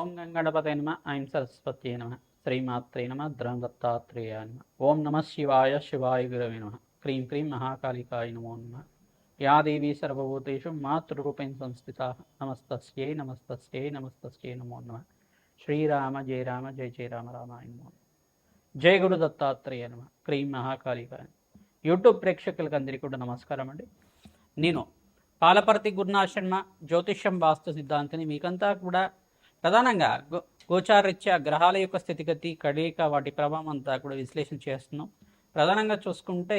ఓం గంగణపతే నమ ఐం సరస్వతి నమ శ్రీమాత్రే నమ ద్రం దత్తాత్రేయ నమ ఓం నమ శివాయ శివాయ గురవే నమ క్రీం క్రీం మహాకాళికాయ నమో నమ యా దేవీ సర్వభూతేషు మాతృరూపేణ సంస్థితా నమస్తస్యై నమస్తస్యై నమస్తస్యై నమో నమ శ్రీరామ జయ రామ జయ జయ రామ రామాయ నమో జయ గురు దత్తాత్రేయ నమ క్రీం మహాకాళికాయ. యూట్యూబ్ ప్రేక్షకులకు అందరికీ కూడా నమస్కారం అండి. నేను పాలపర్తి గురునాథ్ శర్మ జ్యోతిష్యం వాస్తు సిద్ధాంతిని మీకంతా కూడా ప్రధానంగా గోచారీత్యా గ్రహాల యొక్క స్థితిగతి కడిక వాటి ప్రభావం అంతా కూడా విశ్లేషణ చేస్తున్నాం. ప్రధానంగా చూసుకుంటే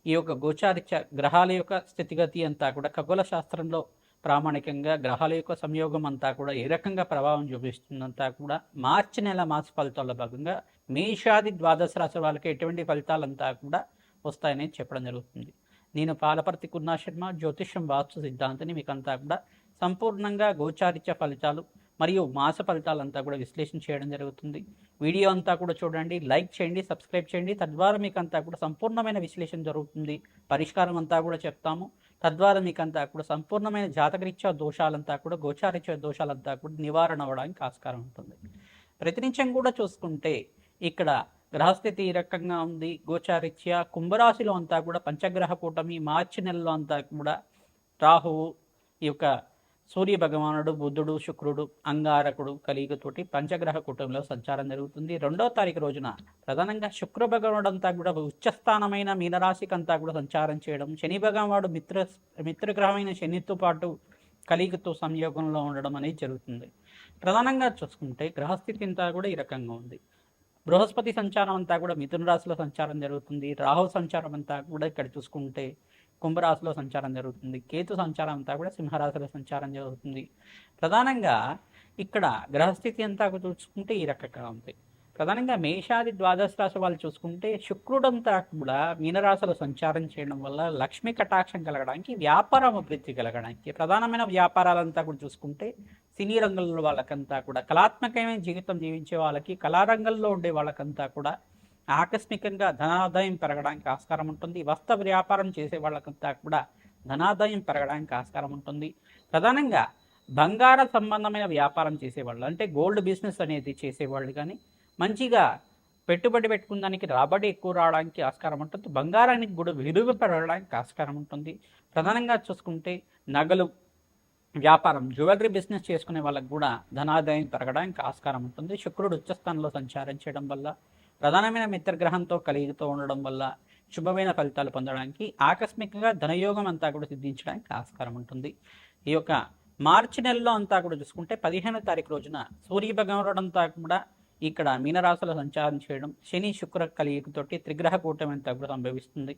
ఈ యొక్క గోచారీత్యా గ్రహాల యొక్క స్థితిగతి అంతా కూడా ఖగోళ శాస్త్రంలో ప్రామాణికంగా గ్రహాల యొక్క సంయోగం అంతా కూడా ఏ రకంగా ప్రభావం చూపిస్తుందంతా కూడా మార్చి నెల మాస ఫలితాల్లో భాగంగా మేషాది ద్వాదశ రాశి వాళ్ళకి ఎటువంటి ఫలితాలంతా కూడా వస్తాయని చెప్పడం జరుగుతుంది. నేను పాలపర్తి గురునాథ్ శర్మ జ్యోతిష్యం వాస్తు సిద్ధాంతిని మీకంతా కూడా సంపూర్ణంగా గోచారీత్య ఫలితాలు మరియు మాస ఫలితాలంతా కూడా విశ్లేషణ చేయడం జరుగుతుంది. వీడియో అంతా కూడా చూడండి, లైక్ చేయండి, సబ్స్క్రైబ్ చేయండి. తద్వారా మీకు అంతా కూడా సంపూర్ణమైన విశ్లేషణ జరుగుతుంది. పరిష్కారం అంతా కూడా చెప్తాము. తద్వారా మీకు అంతా కూడా సంపూర్ణమైన జాతకరీత్యా దోషాలంతా కూడా గోచారీత్య దోషాలంతా కూడా నివారణ అవ్వడానికి ఆస్కారం ఉంటుంది. ప్రతినిత్యం కూడా చూసుకుంటే ఇక్కడ గ్రహస్థితి ఈ రకంగా ఉంది. గోచారీత్యా కుంభరాశిలో అంతా కూడా పంచగ్రహ కూటమి మార్చి నెలలో అంతా కూడా రాహువు, ఈ యొక్క సూర్య భగవానుడు, బుధుడు, శుక్రుడు, అంగారకుడు కలియుగతోటి పంచగ్రహ కూటమిలో సంచారం జరుగుతుంది. 2వ తారీఖు రోజున ప్రధానంగా శుక్ర భగవానుడు అంతా కూడా ఉచ్చస్థానమైన మీనరాశికి అంతా కూడా సంచారం చేయడం, శని భగవానుడు మిత్రగ్రహమైన శనితో పాటు కలియుగతో సంయోగంలో ఉండడం అనేది జరుగుతుంది. ప్రధానంగా చూసుకుంటే గ్రహస్థితి అంతా కూడా ఈ రకంగా ఉంది. బృహస్పతి సంచారం అంతా కూడా మిథున రాశిలో సంచారం జరుగుతుంది. రాహు సంచారం అంతా కూడా ఇక్కడ చూసుకుంటే కుంభరాశిలో సంచారం జరుగుతుంది. కేతు సంచారం అంతా కూడా సింహరాశిలో సంచారం జరుగుతుంది. ప్రధానంగా ఇక్కడ గ్రహస్థితి అంతా చూసుకుంటే ఈ రకంగా ఉంది. ప్రధానంగా మేషాది ద్వాదశ రాశి వాళ్ళు చూసుకుంటే శుక్రుడంతా కూడా మీనరాశిలో సంచారం చేయడం వల్ల లక్ష్మీ కటాక్షం కలగడానికి, వ్యాపారం అభివృద్ధి కలగడానికి, ప్రధానమైన వ్యాపారాలంతా కూడా చూసుకుంటే సినీ రంగంలో వాళ్ళకంతా కూడా కళాత్మకమైన జీవితం జీవించే వాళ్ళకి, కళారంగంలో ఉండే వాళ్ళకంతా కూడా ఆకస్మికంగా ధనాదాయం పెరగడానికి ఆస్కారం ఉంటుంది. వస్త్ర వ్యాపారం చేసే వాళ్ళకంతా కూడా ధనాదాయం పెరగడానికి ఆస్కారం ఉంటుంది. ప్రధానంగా బంగార సంబంధమైన వ్యాపారం చేసేవాళ్ళు, అంటే గోల్డ్ బిజినెస్ అనేది చేసేవాళ్ళు కానీ మంచిగా పెట్టుబడి పెట్టుకున్న దానికి రాబడి ఎక్కువ రావడానికి ఆస్కారం ఉంటుంది. బంగారానికి కూడా విలువ పెరగడానికి ఆస్కారం ఉంటుంది. ప్రధానంగా చూసుకుంటే నగలు వ్యాపారం, జ్యువెలరీ బిజినెస్ చేసుకునే వాళ్ళకు కూడా ధనాదాయం పెరగడానికి ఆస్కారం ఉంటుంది. శుక్రుడు ఉచ్చస్థానంలో సంచారం చేయడం వల్ల, ప్రధానమైన మిత్రగ్రహంతో కలిగితో ఉండడం వల్ల శుభమైన ఫలితాలు పొందడానికి, ఆకస్మికంగా ధనయోగం అంతా కూడా సిద్ధించడానికి ఆస్కారం ఉంటుంది. ఈ యొక్క మార్చి నెలలో అంతా కూడా చూసుకుంటే 15వ తారీఖు రోజున సూర్య భగవానుడు అంతా కూడా ఇక్కడ మీనరాశిలో సంచారం చేయడం, శని శుక్ర కలియుగతోటి త్రిగ్రహ కూటమి అంతా కూడా సంభవిస్తుంది.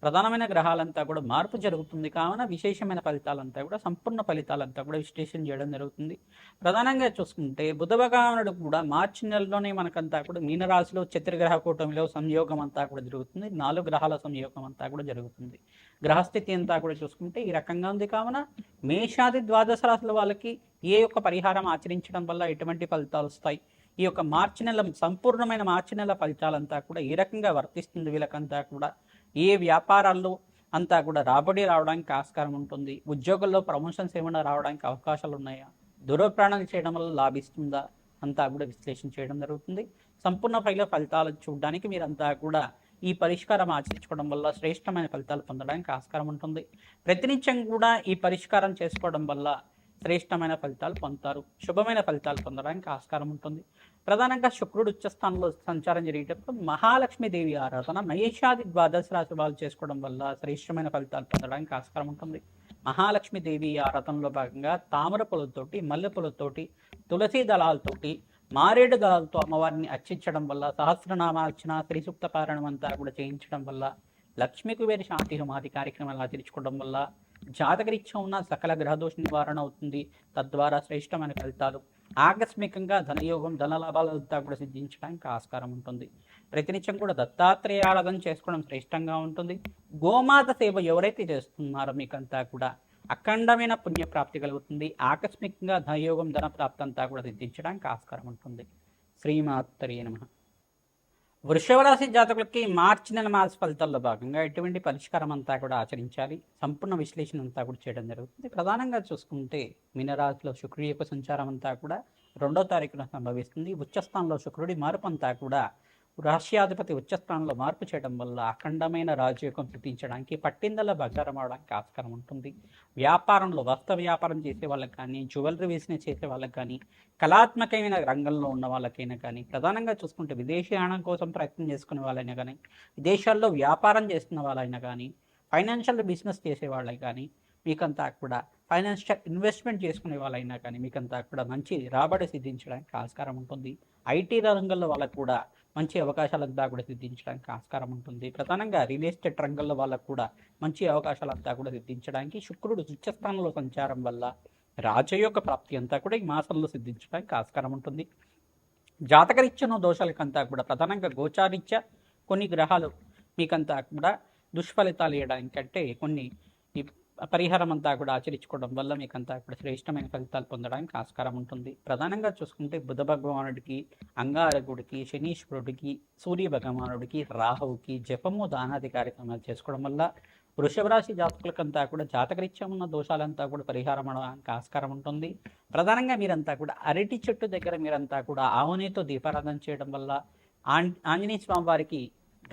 ప్రధానమైన గ్రహాలంతా కూడా మార్పు జరుగుతుంది. కావున విశేషమైన ఫలితాలంతా కూడా సంపూర్ణ ఫలితాలంతా కూడా విశ్లేషణ చేయడం జరుగుతుంది. ప్రధానంగా చూసుకుంటే బుధ భగవానుడు కూడా మార్చి నెలలోనే మనకంతా కూడా మీనరాశిలో చతుర్గ్రహ కూటమిలో సంయోగం అంతా కూడా జరుగుతుంది. 4 గ్రహాల సంయోగం అంతా కూడా జరుగుతుంది. గ్రహస్థితి అంతా కూడా చూసుకుంటే ఈ రకంగా ఉంది. కావున మేషాది ద్వాదశ రాశుల వాళ్ళకి ఏ యొక్క పరిహారం ఆచరించడం వల్ల ఎటువంటి ఫలితాలు వస్తాయి, ఈ యొక్క మార్చి నెల సంపూర్ణమైన మార్చి నెల ఫలితాలంతా కూడా ఏ రకంగా వర్తిస్తుంది, వీళ్ళకంతా కూడా ఏ వ్యాపారాల్లో అంతా కూడా రాబడి రావడానికి ఆస్కారం ఉంటుంది, ఉద్యోగంలో ప్రమోషన్స్ ఏమైనా రావడానికి అవకాశాలు ఉన్నాయా, దూరప్రయాణాలు చేయడం వల్ల లాభిస్తుందా అంతా కూడా విశ్లేషణ చేయడం జరుగుతుంది. సంపూర్ణ ఫలితాలు చూడడానికి మీరంతా కూడా ఈ పరిష్కారం ఆచరించుకోవడం వల్ల శ్రేష్టమైన ఫలితాలు పొందడానికి ఆస్కారం ఉంటుంది. ప్రతినిత్యం కూడా ఈ పరిష్కారం చేసుకోవడం వల్ల శ్రేష్టమైన ఫలితాలు పొందుతారు, శుభమైన ఫలితాలు పొందడానికి ఆస్కారం ఉంటుంది. ప్రధానంగా శుక్రుడు ఉచ్చస్థానంలో సంచారం జరిగేటప్పుడు మహాలక్ష్మీదేవి ఆరాధన మేషాది ద్వాదశ రాశి వాళ్ళు చేసుకోవడం వల్ల శ్రేష్టమైన ఫలితాలు పొందడానికి ఆస్కారం ఉంటుంది. మహాలక్ష్మీదేవి ఆరాధనలో భాగంగా తామర పూలతోటి, మల్లె పూలతోటి, తులసి దళాలతోటి, మారేడు దళాలతో అమ్మవారిని అర్చించడం వల్ల, సహస్రనామార్చన, శ్రీ సూక్త పారాయణం అంతా కూడా చేయించడం వల్ల, లక్ష్మీ కుబేర శాంతి హోమాది కార్యక్రమాలు ఆచరించుకోవడం వల్ల జాతకరీత్యా ఉన్న సకల గ్రహదోష నివారణ అవుతుంది. తద్వారా శ్రేష్టమైన ఫలితాలు, ఆకస్మికంగా ధనయోగం, ధనలాభాలంతా కూడా సిద్ధించడానికి ఆస్కారం ఉంటుంది. ప్రతినిత్యం కూడా దత్తాత్రేయ ఆరాధన చేసుకోవడం శ్రేష్టంగా ఉంటుంది. గోమాత సేవ ఎవరైతే చేస్తున్నారో మీకంతా కూడా అఖండమైన పుణ్యప్రాప్తి కలుగుతుంది. ఆకస్మికంగా ధనయోగం, ధన ప్రాప్తి అంతా కూడా సిద్ధించడానికి ఆస్కారం ఉంటుంది. శ్రీమాత్రే నమః. వృషభ రాశి జాతకులకి మార్చి నెల మాస ఫలితాల్లో భాగంగా ఎటువంటి పరిష్కారం అంతా కూడా ఆచరించాలి, సంపూర్ణ విశ్లేషణ అంతా కూడా చేయడం జరుగుతుంది. ప్రధానంగా చూసుకుంటే మీనరాశిలో శుక్రుడి యొక్క సంచారం అంతా కూడా 2వ తారీఖున సంభవిస్తుంది. ఉచ్చస్థానంలో శుక్రుడి మార్పు అంతా కూడా రాష్ట్రాధిపతి ఉచ్చస్థానంలో మార్పు చేయడం వల్ల అఖండమైన రాజయోగం సిద్ధించడానికి, పట్టిందల బంగారం అవడానికి ఆస్కారం ఉంటుంది. వ్యాపారంలో వస్త్ర వ్యాపారం చేసే వాళ్ళకి కానీ, జ్యువెలరీ బిజినెస్ చేసే వాళ్ళకి కానీ, కళాత్మకమైన రంగంలో ఉన్న వాళ్ళకైనా కానీ, ప్రధానంగా చూసుకుంటే విదేశీయానం కోసం ప్రయత్నం చేసుకునే వాళ్ళైనా కానీ, విదేశాల్లో వ్యాపారం చేస్తున్న వాళ్ళైనా కానీ, ఫైనాన్షియల్ బిజినెస్ చేసే వాళ్ళకి కానీ, మీకంతా కూడా ఫైనాన్షియల్ ఇన్వెస్ట్మెంట్ చేసుకునే వాళ్ళైనా కానీ మీకంతా కూడా మంచి రాబడి సిద్ధించడానికి ఆస్కారం ఉంటుంది. ఐటీ రంగంలో వాళ్ళకు కూడా మంచి అవకాశాలంతా కూడా సిద్ధించడానికి ఆస్కారం ఉంటుంది. ప్రధానంగా రియల్ ఎస్టేట్ రంగంలో వాళ్ళకు కూడా మంచి అవకాశాలంతా కూడా సిద్ధించడానికి శుక్రుడు ఉచ్చస్థానంలో సంచారం వల్ల రాజయోగ ప్రాప్తి అంతా కూడా ఈ మాసంలో సిద్ధించడానికి ఆస్కారం ఉంటుంది. జాతకరీత్యను దోషాలకంతా కూడా ప్రధానంగా గోచారీత్య కొన్ని గ్రహాలు మీకంతా కూడా దుష్ఫలితాలు ఇవ్వడానికంటే కొన్ని పరిహారం అంతా కూడా ఆచరించుకోవడం వల్ల మీకంతా కూడా శ్రేష్టమైన ఫలితాలు పొందడానికి ఆస్కారం ఉంటుంది. ప్రధానంగా చూసుకుంటే బుధ భగవానుడికి, అంగారకుడికి, శనీశ్వరుడికి, సూర్య భగవానుడికి, రాహువుకి జపము దానాది కార్యక్రమాలు చేసుకోవడం వల్ల వృషభ రాశి జాతకులకంతా కూడా జాతకరీత్యం ఉన్న దోషాలంతా కూడా పరిహారం అవడానికి ఆస్కారం ఉంటుంది. ప్రధానంగా మీరంతా కూడా అరటి చెట్టు దగ్గర మీరంతా కూడా ఆవునేతో దీపారాధన చేయడం వల్ల, ఆంజనేయ స్వామి వారికి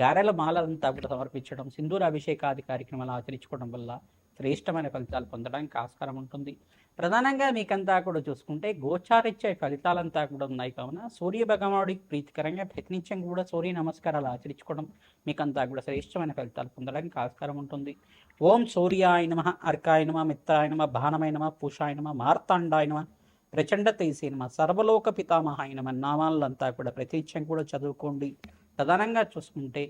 గారెల మాలంతా కూడా సమర్పించడం, సింధూర అభిషేకాది కార్యక్రమాలు ఆచరించుకోవడం వల్ల శ్రేష్టమైన ఫలితాలు పొందడానికి ఆస్కారం ఉంటుంది. ప్రధానంగా మీకంతా కూడా చూసుకుంటే గోచారిచ్చే ఫలితాలంతా కూడా ఉన్నాయి కావున సూర్య భగవానుడికి ప్రీతికరంగా ప్రతినిత్యం కూడా సూర్య నమస్కారాలు ఆచరించుకోవడం మీకంతా కూడా శ్రేష్టమైన ఫలితాలు పొందడానికి ఆస్కారం ఉంటుంది. ఓం సూర్యాయ నమః, అర్కాయ నమః, మిత్రాయ నమః, భానమాయ నమః, పూషాయ నమః, మార్తాండాయ నమః, ప్రచండ తేజసే నమః, సర్వలోక పితామహాయ నమః నామాలంతా కూడా ప్రతినిత్యం కూడా చదువుకోండి. ప్రధానంగా చూసుకుంటే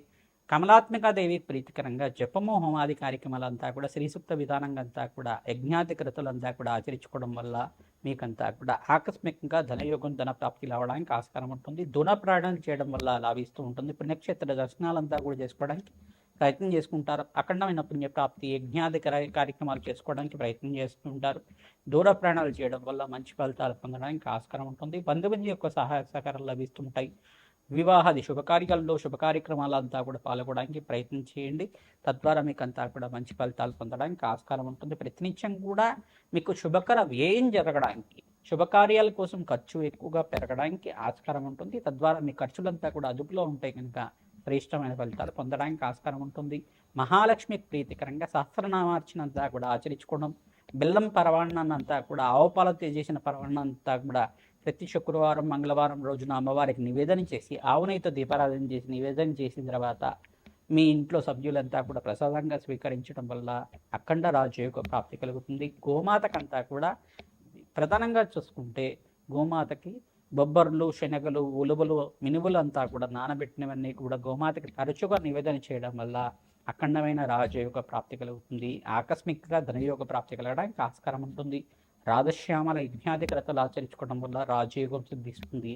కమలాత్మికాదేవి ప్రీతికరంగా జపము హోమాది కార్యక్రమాలంతా కూడా శ్రీసూక్త విధానంగా అంతా కూడా యజ్ఞాధికృతులంతా కూడా ఆచరించుకోవడం వల్ల మీకంతా కూడా ఆకస్మికంగా ధనయోగం ధన ప్రాప్తి రావడానికి ఆస్కారం ఉంటుంది. దున ప్రాణాలు చేయడం వల్ల లాభిస్తూ ఉంటుంది. పుణ్యక్షేత్ర దర్శనాలంతా కూడా చేసుకోవడానికి ప్రయత్నం చేసుకుంటారు. అఖండమైన పుణ్యప్రాప్తి యజ్ఞాది కార్యక్రమాలు చేసుకోవడానికి ప్రయత్నం చేస్తుంటారు. దూర ప్రయాణాలు చేయడం వల్ల మంచి ఫలితాలు పొందడానికి ఆస్కారం ఉంటుంది. బంధువుల యొక్క సహాయ సహకారాలు లభిస్తుంటాయి. వివాహాది శుభకార్యాల్లో శుభ కార్యక్రమాలంతా కూడా పాల్గొనడానికి ప్రయత్నం చేయండి. తద్వారా మీకు అంతా కూడా మంచి ఫలితాలు పొందడానికి ఆస్కారం ఉంటుంది. ప్రతినిత్యం కూడా మీకు శుభకర వ్యయం జరగడానికి, శుభకార్యాల కోసం ఖర్చు ఎక్కువగా పెరగడానికి ఆస్కారం ఉంటుంది. తద్వారా మీ ఖర్చులంతా కూడా అదుపులో ఉంటాయి కనుక శ్రేష్టమైన ఫలితాలు పొందడానికి ఆస్కారం ఉంటుంది. మహాలక్ష్మి ప్రీతికరంగా సహస్రనామార్చనంతా కూడా ఆచరించుకోవడం, బెల్లం పరవాన్నంతా కూడా ఆవుపాలతో చేసిన పరవాన్నంతా కూడా ప్రతి శుక్రవారం మంగళవారం రోజున అమ్మవారికి నివేదన చేసి ఆవునైతో దీపారాధన చేసి నివేదన చేసిన తర్వాత మీ ఇంట్లో సభ్యులంతా కూడా ప్రసాదంగా స్వీకరించడం వల్ల అఖండ రాజయోగ ప్రాప్తి కలుగుతుంది. గోమాతకంతా కూడా ప్రధానంగా చూసుకుంటే గోమాతకి బొబ్బర్లు, శనగలు, ఉలువలు, మినువులు అంతా కూడా నానబెట్టినవన్నీ కూడా గోమాతకి తరచుగా నివేదన చేయడం వల్ల అఖండమైన రాజయోగ ప్రాప్తి కలుగుతుంది. ఆకస్మికంగా ధనయోగ ప్రాప్తి కలగడానికి ఆస్కారం ఉంటుంది. రాధశ్యామల యజ్ఞాధికరతలు ఆచరించుకోవడం వల్ల రాజయోగం సిద్ధిస్తుంది.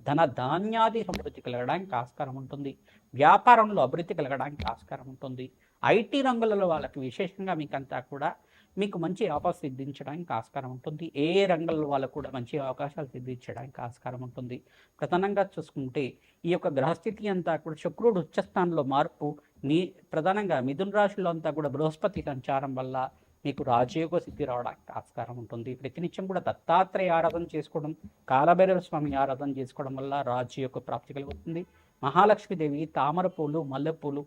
ధన ధాన్యాది సమృద్ధి కలగడానికి ఆస్కారం ఉంటుంది. వ్యాపారంలో అభివృద్ధి కలగడానికి ఆస్కారం ఉంటుంది. ఐటీ రంగులలో వాళ్ళకి విశేషంగా మీకంతా కూడా మీకు మంచి అవకాశం సిద్ధించడానికి ఆస్కారం ఉంటుంది. ఏ రంగంలో వాళ్ళకు కూడా మంచి అవకాశాలు సిద్ధించడానికి ఆస్కారం ఉంటుంది. ప్రధానంగా చూసుకుంటే ఈ యొక్క గ్రహస్థితి అంతా కూడా శుక్రుడు ఉచ్చస్థానంలో మార్పు, ప్రధానంగా మిథున రాశిలో అంతా కూడా బృహస్పతి సంచారం వల్ల మీకు రాజయోగ సిద్ధి రావడానికి ఆస్కారం ఉంటుంది. ప్రతినిత్యం కూడా దత్తాత్రేయ ఆరాధన చేసుకోవడం, కాలభైరవ స్వామి ఆరాధన చేసుకోవడం వల్ల రాజయోగ ప్రాప్తి కలుగుతుంది. మహాలక్ష్మీదేవి తామర పూలు, మల్లెపూలు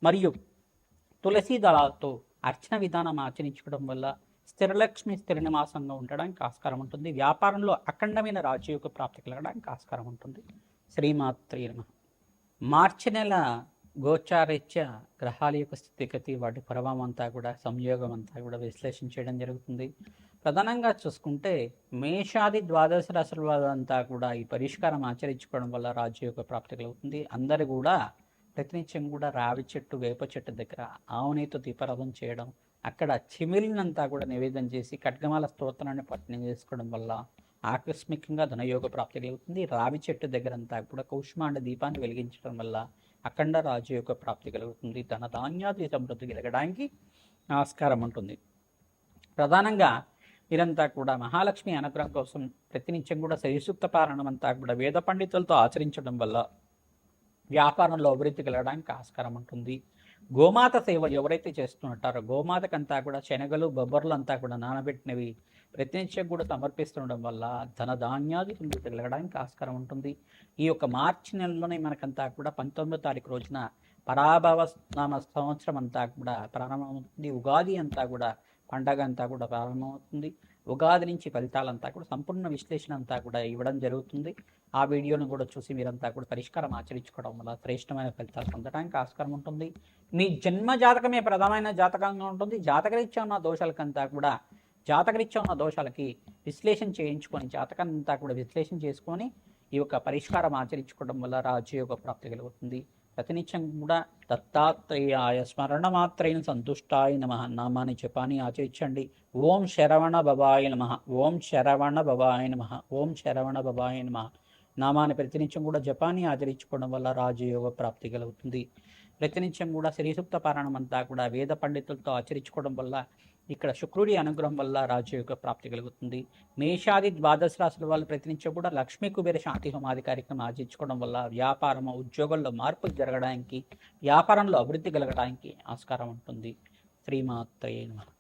మరియు తులసి దళాలతో అర్చన విధానం ఆచరించుకోవడం వల్ల స్థిరలక్ష్మి స్థిర నివాసంగా ఉండడానికి ఆస్కారం ఉంటుంది. వ్యాపారంలో అఖండమైన రాజయోగ ప్రాప్తి కలగడానికి ఆస్కారం ఉంటుంది. శ్రీమాత్రే నమః. మార్చి నెల గోచారీత్య గ్రహాల యొక్క స్థితిగతి, వాటి ప్రభావం అంతా కూడా, సంయోగం అంతా కూడా విశ్లేషణ చేయడం జరుగుతుంది. ప్రధానంగా చూసుకుంటే మేషాది ద్వాదశ రాశుల అంతా కూడా ఈ పరిష్కారం ఆచరించుకోవడం వల్ల రాజయోగ ప్రాప్తి కలుగుతుంది. అందరూ కూడా ప్రతినిత్యం కూడా రావి చెట్టు, వేప చెట్టు దగ్గర ఆవునేతో దీపారాధన చేయడం, అక్కడ చిమిలినంతా కూడా నివేదన చేసి ఖడ్గమాల స్తోత్రాన్ని పఠనం చేసుకోవడం వల్ల ఆకస్మికంగా ధనయోగ ప్రాప్తి కలుగుతుంది. రావి చెట్టు దగ్గరంతా కూడా కౌష్మాండ దీపాన్ని వెలిగించడం వల్ల అఖండ రాజయోగ ప్రాప్తి కలుగుతుంది. ధన ధాన్యాది సమృద్ధి కలగడానికి ఆస్కారం ఉంటుంది. ప్రధానంగా మీరంతా కూడా మహాలక్ష్మి అనుగ్రహం కోసం ప్రతినిత్యం కూడా శ్రీసూక్త పారాయణం అంతా కూడా వేద పండితులతో ఆచరించడం వల్ల వ్యాపారంలో అభివృద్ధి కలగడానికి ఆస్కారం ఉంటుంది. గోమాత సేవ ఎవరైతే చేస్తుంటారో గోమాతకంతా కూడా శనగలు, బొబ్బర్లు అంతా కూడా నానబెట్టినవి ప్రతినిత్యం కూడా సమర్పిస్తుండడం వల్ల ధనధాన్యాది సమృద్ధి కలగడానికి ఆస్కారం ఉంటుంది. ఈ యొక్క మార్చి నెలలోనే మనకంతా కూడా 19వ తారీఖు రోజున పరాభవ నామ సంవత్సరం అంతా కూడా ప్రారంభమవుతుంది. ఉగాది అంతా కూడా పండగ అంతా కూడా ప్రారంభమవుతుంది. ఉగాది నుంచి ఫలితాలంతా కూడా సంపూర్ణ విశ్లేషణ అంతా కూడా ఇవ్వడం జరుగుతుంది. ఆ వీడియోను కూడా చూసి మీరంతా కూడా పరిష్కారం ఆచరించుకోవడం వల్ల శ్రేష్టమైన ఫలితాలు పొందడానికి ఆస్కారం ఉంటుంది. మీ జన్మ జాతకమే ప్రధానమైన జాతకంగా ఉంటుంది. జాతకరీత్యా ఉన్న దోషాలకంతా కూడా జాతకరీత్యా ఉన్న దోషాలకి విశ్లేషణ చేయించుకొని జాతకం అంతా కూడా విశ్లేషణ చేసుకొని ఈ యొక్క పరిష్కారం ఆచరించుకోవడం వల్ల రాజయోగ ప్రాప్తి కలుగుతుంది. ప్రతినిత్యం కూడా దత్తాత్రేయాయ స్మరణ మాత్రైన సంతుష్టాయ నమః నామాన్ని జపాన్ని ఆచరించండి. ఓం శరవణ భవాయ నమః, ఓం శరవణ భవాయ నమః, ఓం శరవణ భవాయ నమః నామాన్ని ప్రతినిత్యం కూడా జపాన్ని ఆచరించుకోవడం వల్ల రాజయోగ ప్రాప్తి కలుగుతుంది. ప్రతినిత్యం కూడా శ్రీసూక్త పారాయణం అంతా కూడా వేద పండితులతో ఆచరించుకోవడం వల్ల ఇక్కడ శుక్రుడి అనుగ్రహం వల్ల రాజయోగ ప్రాప్తి కలుగుతుంది. మేషాది ద్వాదశ రాశుల వాళ్ళు ప్రతినిత్యం కూడా లక్ష్మీ కుబేర శాంతి హోమాది కార్యక్రమం ఆచరించుకోవడం వల్ల వ్యాపారం ఉద్యోగంలో మార్పులు జరగడానికి వ్యాపారంలో అభివృద్ధి కలగడానికి ఆస్కారం ఉంటుంది. శ్రీమాత్రే నమః.